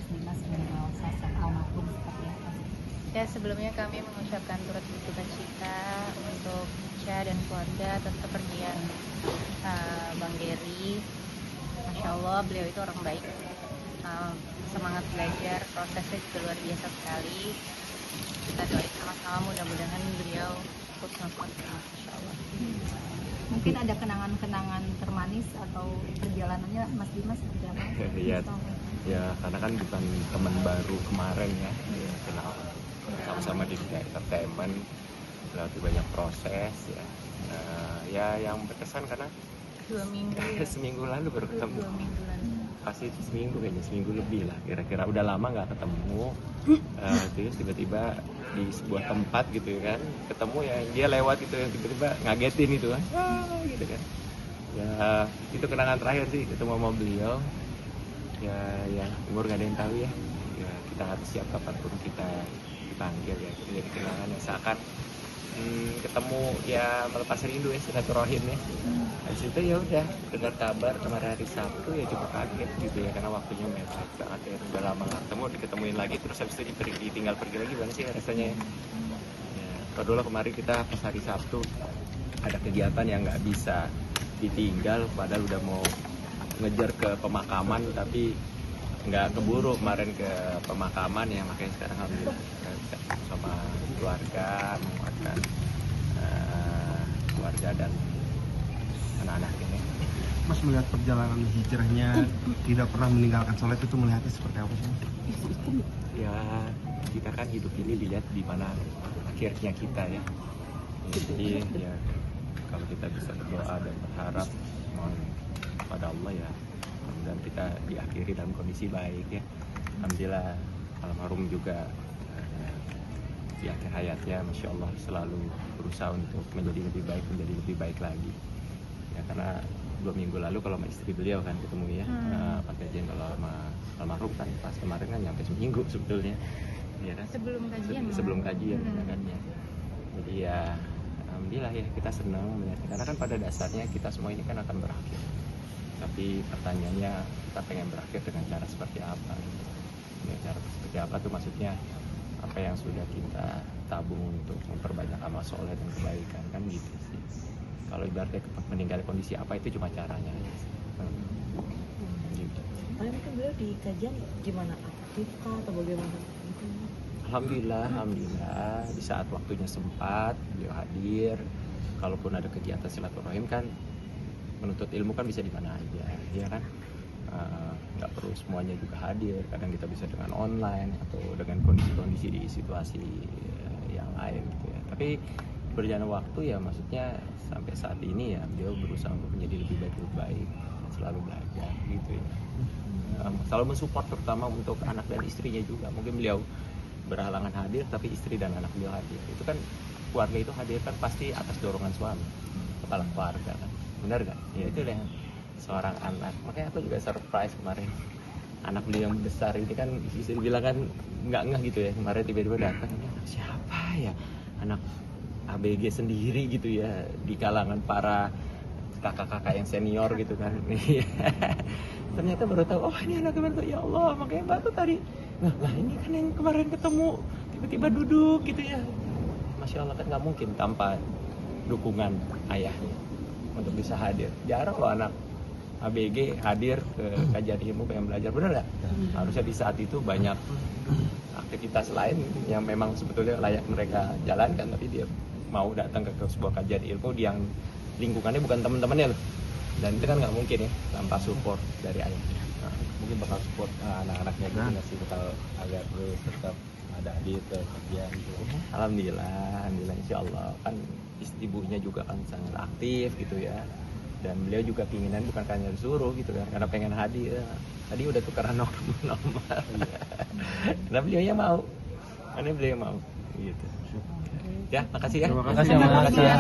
Mas Dimas mengenal sosok almarhum seperti apa? Ya, sebelumnya kami mengucapkan turut berduka cita untuk Ica dan keluarga atas kepergian Bang Dery. Masya Allah, beliau itu orang baik, semangat belajar, prosesnya juga luar biasa sekali. Kita doain sama-sama, mudah-mudahan beliau husnul khotimah, Masya Allah. Mungkin ada kenangan-kenangan termanis atau perjalanannya Mas Dimas seperti apa? Iya, ya karena kan bukan teman baru kemarin ya, kenal sama-sama di dunia entertainment, melalui banyak proses ya. Ya yang berkesan karena 2 minggu ya. seminggu lalu baru ketemu. 2 mingguan. Pasti seminggu lebih lah kira-kira, udah lama nggak ketemu. Terus tiba-tiba di sebuah tempat gitu kan ketemu, ya dia lewat gitu ya, tiba-tiba ngagetin gitu kan, gitu kan ya. Itu kenangan terakhir sih ketemu sama beliau ya. Ya umur gak ada yang tahu ya, ya kita harus siap kapanpun kita dipanggil ya. Itu jadi kenangan yang seakan ketemu ya, melepas rindu ya, silaturahim ya. Habis itu ya udah dengar kabar kemarin hari Sabtu ya cukup kaget gitu ya, karena waktunya mepet banget ya, udah lama nggak ketemu, diketemuin lagi terus habis itu ditinggal pergi lagi. Gimana sih rasanya ya? Kalau dulu kemarin kita pas hari Sabtu ada kegiatan yang nggak bisa ditinggal, padahal udah mau ngejar ke pemakaman tapi nggak keburu kemarin ke pemakaman ya. Makanya sekarang alhamdulillah kita sama keluarga menguatkan keluarga dan anak-anak ini. Mas melihat perjalanan hijrahnya tidak pernah meninggalkan sholat, itu melihatnya seperti apa sih? Ya kita kan hidup ini dilihat di mana akhirnya kita ya. Jadi ya kalau kita bisa berdoa dan berharap mohon pada Allah ya, dan kita diakhiri dalam kondisi baik ya. Alhamdulillah almarhum juga di akhir hayatnya Masya Allah selalu berusaha untuk menjadi lebih baik lagi ya. Karena 2 minggu lalu kalau sama istri beliau kan ketemu ya, pas kajian. Kalau sama almarhum kan pas kemarin kan nyampe seminggu sebetulnya ya kan, sebelum kajian kan ya. Jadi ya alhamdulillah ya, kita senang melihatnya, karena kan pada dasarnya kita semua ini kan akan berakhir, tapi pertanyaannya kita pengen berakhir dengan cara seperti apa ya. Cara seperti apa tuh maksudnya apa yang sudah kita tabung untuk memperbanyak amal soleh dan kebaikan kan gitu sih. Kalau ibaratnya meninggal kondisi apa itu cuma caranya aja sih. Gitu. Kalian kan beliau di kajian gimana, aktif kah atau bagaimana? Alhamdulillah di saat waktunya sempat beliau hadir. Kalaupun ada kegiatan silaturahim kan, menuntut ilmu kan bisa di mana aja ya kan. Nggak perlu semuanya juga hadir, kadang kita bisa dengan online atau dengan kondisi-kondisi di situasi yang lain gitu ya. Tapi berjalan waktu ya, maksudnya sampai saat ini ya beliau berusaha untuk menjadi lebih baik, selalu belajar gitu ya. Selalu mensupport terutama untuk anak dan istrinya juga. Mungkin beliau berhalangan hadir tapi istri dan anak beliau hadir. Itu kan keluarga itu hadir kan pasti atas dorongan suami, kepala keluarga kan, benar gak? Ya itu yang seorang anak. Makanya aku juga surprise kemarin, anak beliau yang besar ini kan bisa dibilang kan nggak ngeh gitu ya, kemarin tiba-tiba datang, siapa ya, anak ABG sendiri gitu ya, di kalangan para kakak-kakak yang senior gitu kan. Ternyata baru tahu, oh ini anak kemarin tuh, ya Allah. Makanya Mbak tuh tadi, nah ini kan yang kemarin ketemu tiba-tiba duduk gitu ya. Masya Allah, kan nggak mungkin tanpa dukungan ayahnya untuk bisa hadir. Jarang loh anak ABG hadir ke kajian ilmu pengen belajar, bener nggak? Harusnya di saat itu banyak aktivitas lain yang memang sebetulnya layak mereka jalankan, tapi dia mau datang ke sebuah kajian ilmu yang lingkungannya bukan teman-temannya loh. Dan itu kan nggak mungkin ya tanpa support dari ayahnya. Mungkin bakal support anak-anaknya gitu nggak sih, bakal agar terus tetap ada di kajian gitu. Alhamdulillah insya Allah kan ibunya juga kan sangat aktif gitu ya. Dan beliau juga keinginan bukan hanya disuruh gitu kan, karena pengen hadir. Tadi udah tukeran nomor. Karena beliau mau, karena beliau mau gitu. Ya, makasih ya. Terima kasih ya.